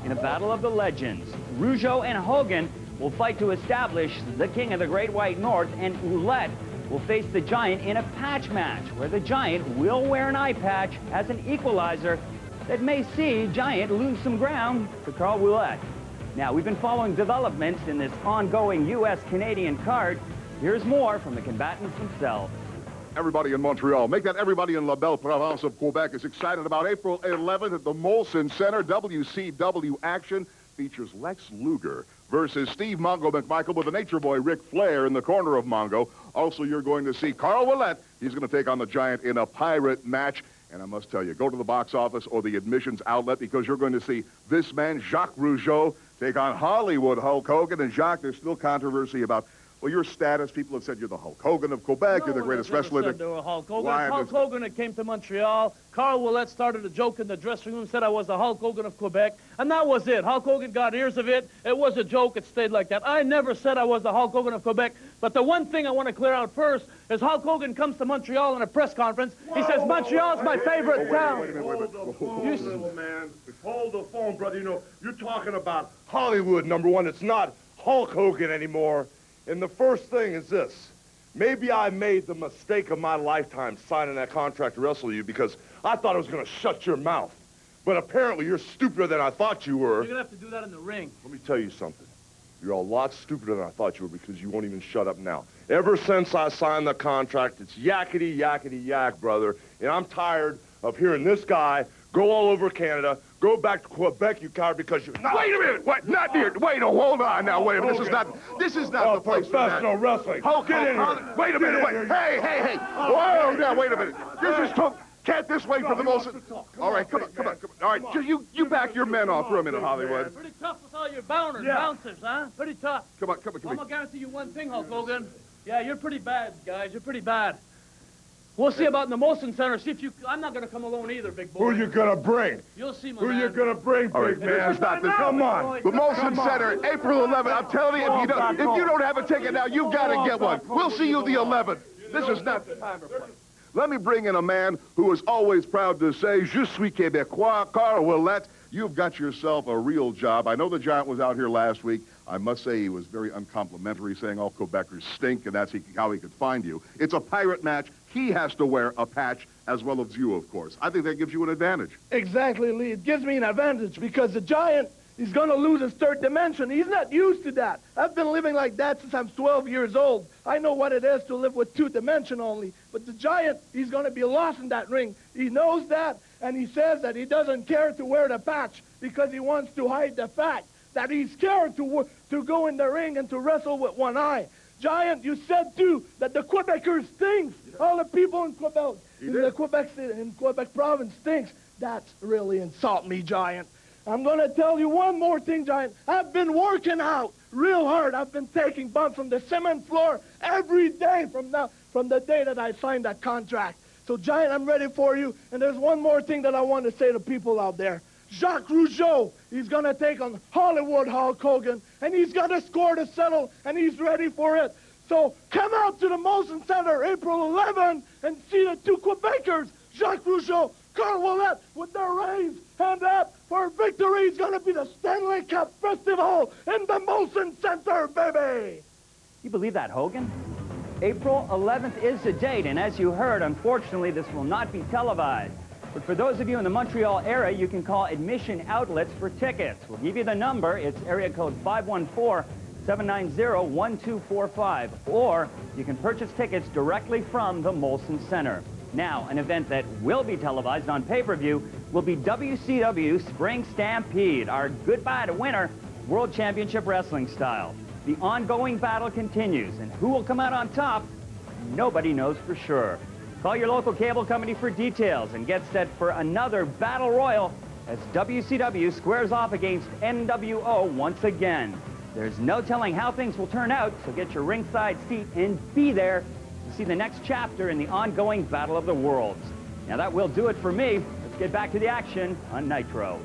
in a battle of the legends. Rougeau and Hogan will fight to establish the King of the Great White North, and Ouellet will face the Giant in a patch match, where the Giant will wear an eye patch as an equalizer that may see Giant lose some ground to Carl Ouellet. Now, we've been following developments in this ongoing U.S.-Canadian card. Here's more from the combatants themselves. Everybody in Montreal, make that everybody in La Belle Province of Quebec is excited about April 11th at the Molson Center. WCW action features Lex Luger versus Steve Mongo McMichael with the Nature Boy Ric Flair in the corner of Mongo. Also, you're going to see Carl Ouellet. He's going to take on the Giant in a pirate match. And I must tell you, go to the box office or the admissions outlet, because you're going to see this man, Jacques Rougeau, take on Hollywood Hulk Hogan. And Jacques, there's still controversy about, well, your status. People have said you're the Hulk Hogan of Quebec. You're the greatest wrestler. Said they were Hulk Hogan. Hulk Hogan that came to Montreal. Carl Ouellet started a joke in the dressing room, said I was the Hulk Hogan of Quebec, and that was it. Hulk Hogan got ears of it. It was a joke. It stayed like that. I never said I was the Hulk Hogan of Quebec, but the one thing I want to clear out first is Hulk Hogan comes to Montreal in a press conference. He says, Montreal's my favorite town. Wait a minute. Hold the phone, little man. Hold the phone, brother. You know, you're talking about Hollywood, number one. It's not Hulk Hogan anymore. And the first thing is this. Maybe I made the mistake of my lifetime signing that contract to wrestle you because I thought I was going to shut your mouth. But apparently you're stupider than I thought you were. You're going to have to do that in the ring. Let me tell you something. You're a lot stupider than I thought you were, because you won't even shut up now. Ever since I signed the contract, it's yakety, yakety, yak, brother. And I'm tired of hearing this guy go all over Canada, go back to Quebec, you coward, because you're not... Wait a minute! What? Not here! Wait, hold on now, wait a minute. This is not the place for that. Professional wrestling. Get in here. Wait a minute, wait. Hey. Whoa, now, wait a minute. This is tough. Can't this wait for the Molson? All right, come on. All right, you back your men off for a minute, Hollywood. Pretty tough with all your bouncers, huh? Pretty tough. Come on. I'm going to guarantee you one thing, Hulk Hogan. Yeah, you're pretty bad, guys. You're pretty bad. We'll see about in the Molson Center. See if you... I'm not going to come alone either, big boy. Who are you going to bring? You'll see, my Who man. you going to bring, big man? Come on. The Molson Center, April 11th. I'm telling you, if you don't have a ticket now, you've got to get one. We'll see you the 11th. This is not the time or place. Let me bring in a man who is always proud to say, Je suis Québécois, Carl Ouellet. You've got yourself a real job. I know the Giant was out here last week. I must say he was very uncomplimentary, saying all Quebecers stink, and that's how he could find you. It's a pirate match. He has to wear a patch, as well as you, of course. I think that gives you an advantage. Exactly, Lee. It gives me an advantage because the Giant is going to lose his third dimension. He's not used to that. I've been living like that since I'm 12 years old. I know what it is to live with 2 dimension only. But the Giant, he's going to be lost in that ring. He knows that, and he says that he doesn't care to wear the patch because he wants to hide the fact that he's scared to go in the ring and to wrestle with one eye. Giant, you said, too, that the Quebecers stinks. All the people in Quebec, in Quebec province stinks. That's really insult me, Giant. I'm going to tell you one more thing, Giant. I've been working out real hard. I've been taking bumps from the cement floor every day from the day that I signed that contract. So, Giant, I'm ready for you. And there's one more thing that I want to say to people out there. Jacques Rougeau, he's going to take on Hollywood Hulk Hogan, and he's got a score to settle, and he's ready for it. So come out to the Molson Center April 11 and see the 2 Quebecers, Jacques Rougeau, Carl Ouellet, with their raised hand up for victory. It's going to be the Stanley Cup Festival in the Molson Center, baby. You believe that, Hogan? April 11th is the date, and as you heard, unfortunately, this will not be televised. But for those of you in the Montreal area, you can call admission outlets for tickets. We'll give you the number. It's area code 514-790-1245. Or you can purchase tickets directly from the Molson Center. Now, an event that will be televised on pay-per-view will be WCW Spring Stampede, our goodbye to winter World Championship Wrestling style. The ongoing battle continues, and who will come out on top, nobody knows for sure. Call your local cable company for details and get set for another battle royal as WCW squares off against NWO once again. There's no telling how things will turn out, so get your ringside seat and be there to see the next chapter in the ongoing Battle of the Worlds. Now that will do it for me. Let's get back to the action on Nitro.